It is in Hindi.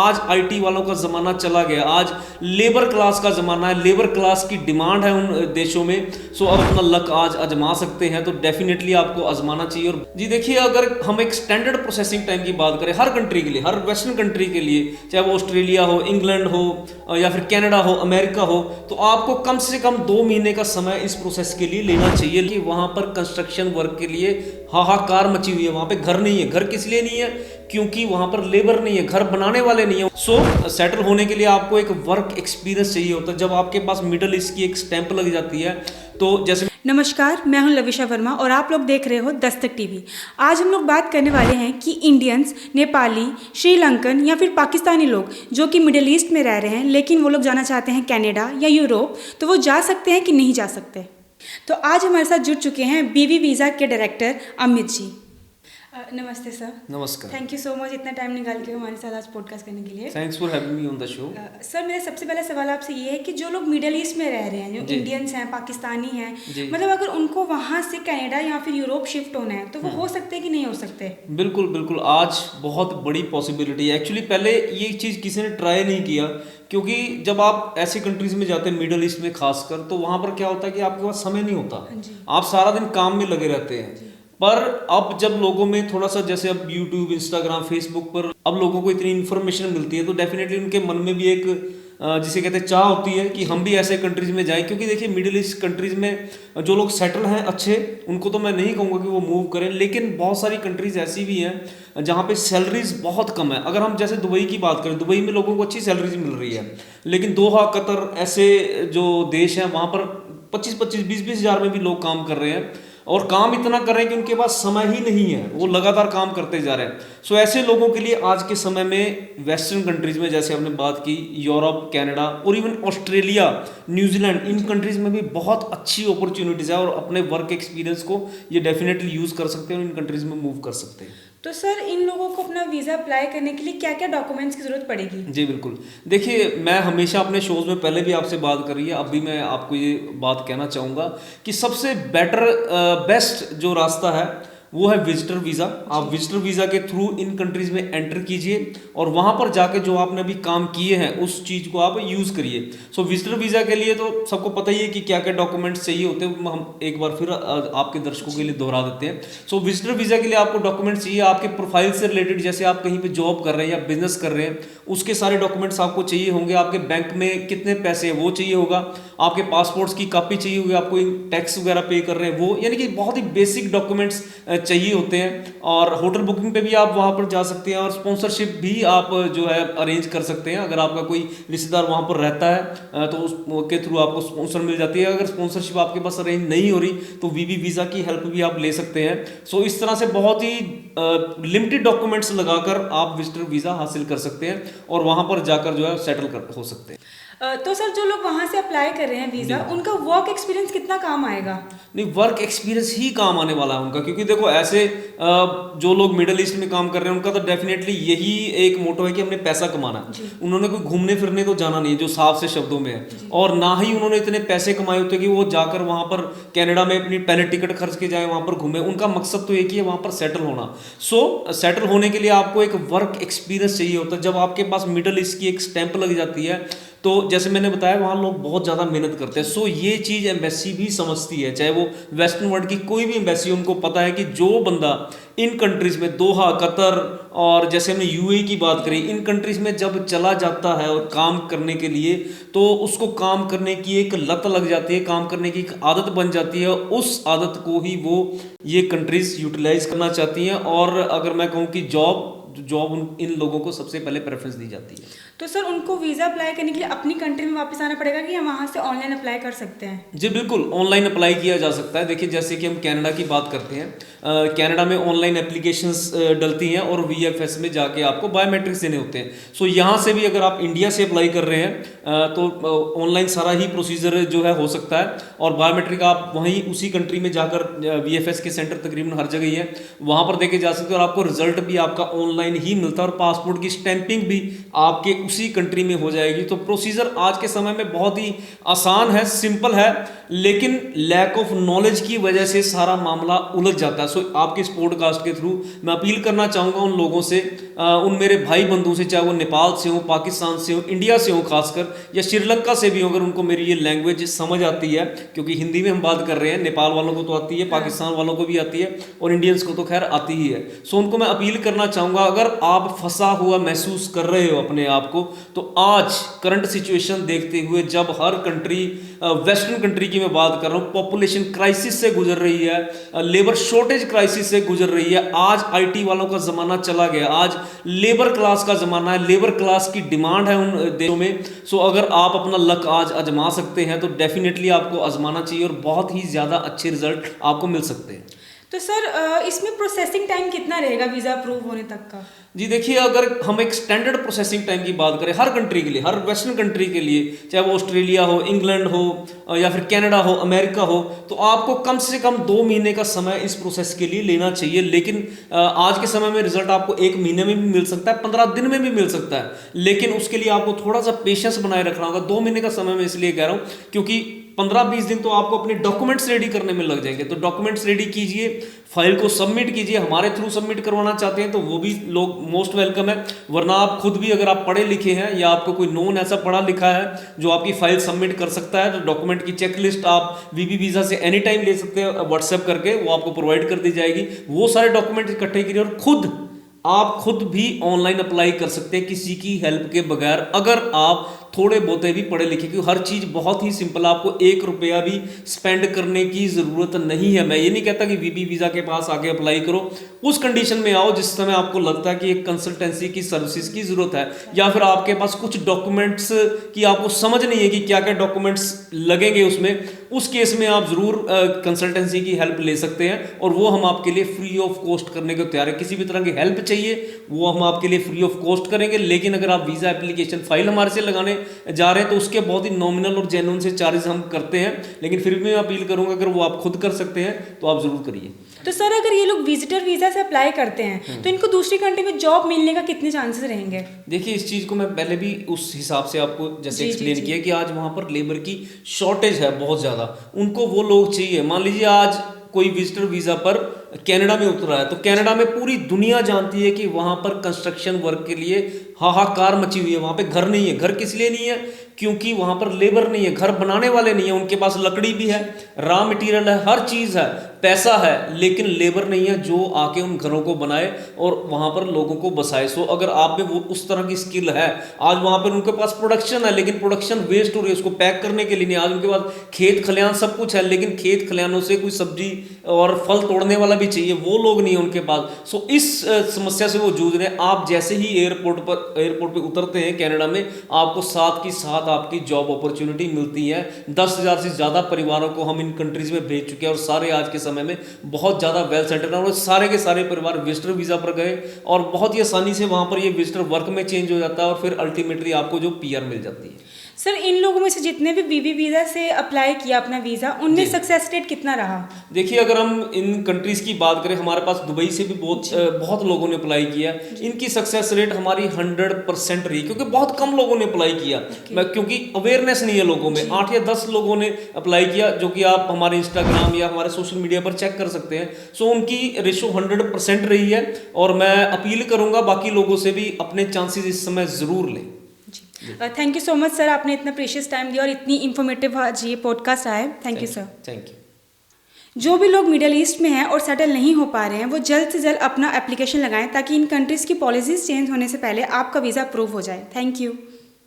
आज आईटी वालों का ज़माना चला गया, आज लेबर क्लास का ज़माना है, लेबर क्लास की डिमांड है उन देशों में। सो आप अपना लक आज आजमा सकते हैं, तो डेफिनेटली आपको आजमाना चाहिए। और जी देखिए, अगर हम एक स्टैंडर्ड प्रोसेसिंग टाइम की बात करें हर कंट्री के लिए, हर वेस्टर्न कंट्री के लिए, चाहे वो ऑस्ट्रेलिया हो, इंग्लैंड हो या फिर कनाडा हो, अमेरिका हो, तो आपको कम से कम 2 महीने का समय इस प्रोसेस के लिए लेना चाहिए। कि वहाँ पर कंस्ट्रक्शन वर्क के लिए हाहाकार मची हुई है, वहाँ पे घर नहीं है। घर किस लिए नहीं है? क्योंकि वहाँ पर लेबर नहीं है, घर बनाने वाले नहीं है। सो सेटल होने के लिए आपको एक वर्क एक्सपीरियंस चाहिए होता है। जब आपके पास मिडिल ईस्ट की एक स्टैंप लग जाती है, तो जैसे नमस्कार, मैं हूं लविशा वर्मा और आप लोग देख रहे हो दस्तक टीवी। आज हम लोग बात करने वाले हैं कि इंडियंस, नेपाली, श्रीलंकन या फिर पाकिस्तानी लोग जो कि मिडिल ईस्ट में रह रहे हैं लेकिन वो लोग जाना चाहते हैं कनाडा या यूरोप, तो वो जा सकते हैं कि नहीं जा सकते। तो आज हमारे साथ जुड़ चुके हैं बीवी वीज़ा के डायरेक्टर अमित जी। नमस्ते सर। नमस्कार। थैंक यू सो मच इतना टाइम निकाल के हमारे साथ आज पॉडकास्ट करने के लिए। Thanks for having me on the show. Sir, मेरा सबसे पहला सवाल आपसे ये है कि जो लोग मिडिल ईस्ट में रह रहे हैं, जो इंडियंस हैं, पाकिस्तानी हैं, मतलब अगर उनको वहाँ से कनाडा या फिर यूरोप शिफ्ट होना है तो वो हो सकते हैं कि नहीं हो सकते? बिल्कुल बिल्कुल, आज बहुत बड़ी पॉसिबिलिटी है। एक्चुअली पहले ये चीज़ किसी ने ट्राई नहीं किया, क्योंकि जब आप ऐसी कंट्रीज में जाते हैं मिडिल ईस्ट में खासकर, तो वहाँ पर क्या होता है कि आपके पास समय नहीं होता, आप सारा दिन काम में लगे रहते हैं। पर अब जब लोगों में थोड़ा सा, जैसे अब यूट्यूब, इंस्टाग्राम, फेसबुक पर अब लोगों को इतनी इन्फॉर्मेशन मिलती है, तो डेफिनेटली उनके मन में भी एक जिसे कहते हैं चाह होती है कि हम भी ऐसे कंट्रीज में जाएं। क्योंकि देखिए, मिडिल ईस्ट कंट्रीज में जो लोग सेटल हैं अच्छे, उनको तो मैं नहीं कहूँगा कि वो मूव करें, लेकिन बहुत सारी कंट्रीज ऐसी भी हैं जहाँ पे सैलरीज बहुत कम है। अगर हम जैसे दुबई की बात करें, दुबई में लोगों को अच्छी सैलरीज मिल रही है, लेकिन दोहा, कतर ऐसे जो देश हैं वहाँ पर 25-25, 20-20 हज़ार में भी लोग काम कर रहे हैं, और काम इतना कर रहे हैं कि उनके पास समय ही नहीं है, वो लगातार काम करते जा रहे हैं। सो ऐसे लोगों के लिए आज के समय में वेस्टर्न कंट्रीज में, जैसे हमने बात की, यूरोप, कनाडा और इवन ऑस्ट्रेलिया, न्यूजीलैंड, इन कंट्रीज में भी बहुत अच्छी अपॉर्चुनिटीज है, और अपने वर्क एक्सपीरियंस को ये डेफिनेटली यूज कर सकते हैं और इन कंट्रीज में मूव कर सकते हैं। तो सर, इन लोगों को अपना वीज़ा अप्लाई करने के लिए क्या क्या डॉक्यूमेंट्स की ज़रूरत पड़ेगी? जी बिल्कुल, देखिए, मैं हमेशा अपने शोज़ में पहले भी आपसे बात कर रही है, अब भी मैं आपको ये बात कहना चाहूँगा कि सबसे बेस्ट जो रास्ता है वो है विजिटर वीज़ा। आप विजिटर वीज़ा के थ्रू इन कंट्रीज़ में एंटर कीजिए, और वहाँ पर जाके जो आपने अभी काम किए हैं उस चीज़ को आप यूज़ करिए। सो विजिटर वीज़ा के लिए तो सबको पता ही है कि क्या क्या डॉक्यूमेंट्स चाहिए होते हैं, हम एक बार फिर आपके दर्शकों के लिए दोहरा देते हैं। सो विजिटर वीज़ा के लिए आपको डॉक्यूमेंट्स चाहिए आपके प्रोफाइल से रिलेटेड, जैसे आप कहीं पर जॉब कर रहे हैं या बिजनेस कर रहे हैं, उसके सारे डॉक्यूमेंट्स आपको चाहिए होंगे। आपके बैंक में कितने पैसे हैं वो चाहिए होगा, आपके पासपोर्ट्स की कॉपी चाहिए होगी, आपको टैक्स वगैरह पे कर रहे हैं वो, यानी कि बहुत ही बेसिक डॉक्यूमेंट्स चाहिए होते हैं। और होटल बुकिंग पे भी आप वहाँ पर जा सकते हैं, और स्पॉन्सरशिप भी आप जो है अरेंज कर सकते हैं। अगर आपका कोई रिश्तेदार वहाँ पर रहता है तो उसके थ्रू आपको स्पॉन्सर मिल जाती है। अगर स्पॉन्सरशिप आपके पास अरेंज नहीं हो रही तो वीवी वीज़ा की हेल्प भी आप ले सकते हैं। सो इस तरह से बहुत ही लिमिटेड डॉक्यूमेंट्स लगाकर आप विजिटर वीज़ा हासिल कर सकते हैं, और वहाँ पर जाकर जो है सेटल हो सकते हैं। तो सर, जो लोग वहाँ से अप्लाई कर रहे हैं वीज़ा, उनका वर्क एक्सपीरियंस कितना काम आएगा? नहीं, वर्क एक्सपीरियंस ही काम आने वाला है उनका, क्योंकि देखो ऐसे जो लोग मिडिल ईस्ट में काम कर रहे हैं उनका तो डेफिनेटली यही एक मोटो है कि हमने पैसा कमाना है। उन्होंने कोई घूमने फिरने तो जाना नहीं है, जो साफ से शब्दों में है, और ना ही उन्होंने इतने पैसे कमाए होते कि वो जाकर वहाँ पर कनाडा में अपनी पहले टिकट खर्च के जाए, वहाँ पर घूमे। उनका मकसद तो एक ही है, वहाँ पर सेटल होना। सो सेटल होने के लिए आपको एक वर्क एक्सपीरियंस चाहिए होता है। जब आपके पास मिडिल ईस्ट की एक स्टैंप लग जाती है, तो जैसे मैंने बताया, वहाँ लोग बहुत ज़्यादा मेहनत करते हैं। सो ये चीज़ एम्बेसी भी समझती है, चाहे वो वेस्टर्न वर्ल्ड की कोई भी एम्बेसी, उनको पता है कि जो बंदा इन कंट्रीज़ में, दोहा, कतर और जैसे हमने यूएई की बात करी, इन कंट्रीज़ में जब चला जाता है और काम करने के लिए, तो उसको काम करने की एक लत लग जाती है, काम करने की एक आदत बन जाती है। उस आदत को ही वो ये कंट्रीज़ यूटिलाइज करना चाहती हैं। और अगर मैं कहूँ कि जॉब इन लोगों को सबसे पहले प्रेफरेंस दी जाती है। तो सर, उनको वीज़ा अप्लाई करने के लिए अपनी कंट्री में वापस आना पड़ेगा कि हम वहाँ से ऑनलाइन अप्लाई कर सकते हैं? जी बिल्कुल, ऑनलाइन अप्लाई किया जा सकता है। देखिए, जैसे कि हम कनाडा की बात करते हैं, कनाडा में ऑनलाइन एप्लीकेशंस डलती हैं, और वीएफएस में जाके आपको बायोमेट्रिक्स देने होते हैं। सो यहाँ से भी अगर आप इंडिया से अप्लाई कर रहे हैं तो ऑनलाइन सारा ही प्रोसीजर जो है हो सकता है, और बायोमेट्रिक आप वहीं उसी कंट्री में जाकर, वीएफएस के सेंटर तकरीबन हर जगह ही है, वहाँ पर देके जा सकते हैं, और आपको रिजल्ट भी आपका ऑनलाइन ही मिलता है, और पासपोर्ट की स्टैंपिंग भी आपके उसी कंट्री में हो जाएगी। तो प्रोसीजर आज के समय में बहुत ही आसान है, सिंपल है, लेकिन लैक ऑफ नॉलेज की वजह से सारा मामला उलझ जाता है। सो आपके इस पॉडकास्ट के थ्रू मैं अपील करना चाहूँगा उन लोगों से उन मेरे भाई बंधु से, चाहे वो नेपाल से हो, पाकिस्तान से हो, इंडिया से हो खासकर, या श्रीलंका से भी हो, अगर उनको मेरी ये लैंग्वेज समझ आती है, क्योंकि हिंदी में हम बात कर रहे हैं, नेपाल वालों को तो आती है, पाकिस्तान वालों को भी आती है, और इंडियंस को तो खैर आती ही है। सो उनको मैं अपील करना चाहूँगा, अगर आप फंसा हुआ महसूस कर रहे हो अपने आप को, तो आज करंट सिचुएशन देखते हुए, जब हर कंट्री, वेस्टर्न कंट्री की मैं बात कर रहा हूँ, पॉपुलेशन क्राइसिस से गुजर रही है, लेबर शॉर्टेज क्राइसिस से गुजर रही है, आज आईटी वालों का जमाना चला गया, आज लेबर क्लास का जमाना है, लेबर क्लास की डिमांड है उन देशों में। सो अगर आप अपना लक आज आजमा सकते हैं तो डेफिनेटली आपको आजमाना चाहिए, और बहुत ही ज़्यादा अच्छे रिजल्ट आपको मिल सकते हैं। तो सर इसमें प्रोसेसिंग टाइम कितना रहेगा वीज़ा अप्रूव होने तक का? जी देखिए, अगर हम एक स्टैंडर्ड प्रोसेसिंग टाइम की बात करें हर कंट्री के लिए, हर वेस्टर्न कंट्री के लिए, चाहे वो ऑस्ट्रेलिया हो, इंग्लैंड हो, या फिर कनाडा हो, अमेरिका हो, तो आपको कम से कम 2 महीने का समय इस प्रोसेस के लिए लेना चाहिए। लेकिन आज के समय में रिजल्ट आपको 1 महीने में भी मिल सकता है, 15 दिन में भी मिल सकता है, लेकिन उसके लिए आपको थोड़ा सा पेशेंस बनाए रखना होगा। 2 महीने का समय मैं इसलिए कह रहा हूँ क्योंकि 15-20 दिन तो आपको अपने डॉक्यूमेंट्स रेडी करने में लग जाएंगे। तो डॉक्यूमेंट्स रेडी कीजिए, फाइल को सबमिट कीजिए, हमारे थ्रू सबमिट करवाना चाहते हैं तो वो भी लोग मोस्ट वेलकम है, वरना आप खुद भी अगर आप पढ़े लिखे हैं या आपको कोई नोन ऐसा पढ़ा लिखा है जो आपकी फाइल सबमिट कर सकता है, तो डॉक्यूमेंट की चेकलिस्ट आप वीबी वीज़ा से एनी टाइम ले सकते हैं, व्हाट्सएप करके वो आपको प्रोवाइड कर दी जाएगी। वो सारे डॉक्यूमेंट इकट्ठे कीजिए, और आप खुद भी ऑनलाइन अप्लाई कर सकते हैं किसी की हेल्प के बगैर, अगर आप थोड़े बहुते भी पढ़े लिखे, क्योंकि हर चीज़ बहुत ही सिंपल, आपको 1 रुपया भी स्पेंड करने की ज़रूरत नहीं है। मैं ये नहीं कहता कि वीबी वीज़ा के पास आके अप्लाई करो, उस कंडीशन में आओ जिस समय आपको लगता है कि एक कंसल्टेंसी की सर्विसेज की ज़रूरत है, या फिर आपके पास कुछ डॉक्यूमेंट्स की आपको समझ नहीं है कि क्या क्या डॉक्यूमेंट्स लगेंगे उसमें, उस केस में आप ज़रूर कंसल्टेंसी की हेल्प ले सकते हैं, और वो हम आपके लिए फ्री ऑफ कॉस्ट करने को तैयार है। किसी भी तरह की हेल्प चाहिए वो हम आपके लिए फ्री ऑफ कॉस्ट करेंगे, लेकिन अगर आप वीज़ा एप्लीकेशन फाइल हमारे से लगाने जा रहे हैं तो उसके बहुत ही नॉमिनल और जेन्युइन से चार्जेस हम करते हैं, लेकिन फिर भी मैं अपील करूंगा अगर वो आप खुद कर सकते हैं तो आप जरूर करिए। तो सर अगर ये लोग विजिटर वीज़ा से अप्लाई करते हैं तो इनको दूसरी कंट्री में जॉब मिलने का कितने चांसेस रहेंगे? देखिए, इस चीज़ को मैं पहले भी उस हिसाब से आपको जैसे एक्सप्लेन किया कि आज वहाँ पर लेबर की शॉर्टेज है बहुत ज़्यादा, उनको वो लोग चाहिए। मान लीजिए आज कोई विजिटर वीज़ा पर कनाडा में उतरा है, तो कनाडा में पूरी दुनिया जानती है कि वहाँ पर कंस्ट्रक्शन वर्क के लिए हाहाकार मची हुई है, वहाँ पे घर नहीं है। घर किस लिए नहीं है? क्योंकि वहाँ पर लेबर नहीं है, घर बनाने वाले नहीं है। उनके पास लकड़ी भी है, रॉ मटेरियल है, हर चीज़ है, पैसा है, लेकिन लेबर नहीं है जो आके उन घरों को बनाए और वहाँ पर लोगों को बसाए। सो अगर आप में वो उस तरह की स्किल है, आज वहाँ पर उनके पास प्रोडक्शन है, लेकिन प्रोडक्शन वेस्ट हो रही है, उसको पैक करने के लिए नहीं। आज उनके पास खेत खलियान सब कुछ है, लेकिन खेत खलियानों से कोई सब्जी और फल तोड़ने वाला भी चाहिए, वो लोग नहीं है उनके पास। सो इस समस्या से वो जूझ रहे हैं। आप जैसे ही एयरपोर्ट पे उतरते हैं कनाडा में, आपको साथ की साथ आपकी जॉब अपॉर्चुनिटी मिलती है। 10,000 से ज़्यादा परिवारों को हम इन कंट्रीज में भेज चुके हैं, और सारे आज के समय में बहुत ज़्यादा वेल सेटल हैं, और सारे के सारे परिवार विजिटर वीज़ा पर गए, और बहुत ही आसानी से वहाँ पर ये विजिटर वर्क में चेंज हो जाता है, और फिर अल्टीमेटली आपको जो PR मिल जाती है। सर इन लोगों में से जितने भी वीबी वीज़ा से अप्लाई किया अपना वीज़ा, उनमें सक्सेस रेट कितना रहा? देखिए, अगर हम इन कंट्रीज़ की बात करें, हमारे पास दुबई से भी बहुत लोगों ने अप्लाई किया। इनकी सक्सेस रेट हमारी 100% रही, क्योंकि बहुत कम लोगों ने अप्लाई किया, क्योंकि अवेयरनेस नहीं है लोगों में। 8 या 10 लोगों ने अप्लाई किया, जो कि आप हमारे इंस्टाग्राम या हमारे सोशल मीडिया पर चेक कर सकते हैं। सो उनकी रेशो 100% रही है, और मैं अपील करूँगा बाकी लोगों से भी अपने चांसेस इस समय ज़रूर लें। Thank you so much sir, आपने इतना प्रीशियस टाइम दिया और इतनी इन्फॉर्मेटिव आज ये पॉडकास्ट आया। Thank you sir. Thank you. जो भी लोग मिडिल ईस्ट में हैं और सेटल नहीं हो पा रहे हैं, वो जल्द से जल्द अपना एप्लीकेशन लगाएं ताकि इन कंट्रीज़ की पॉलिसीज़ चेंज होने से पहले आपका वीज़ा अप्रूव हो जाए। Thank you.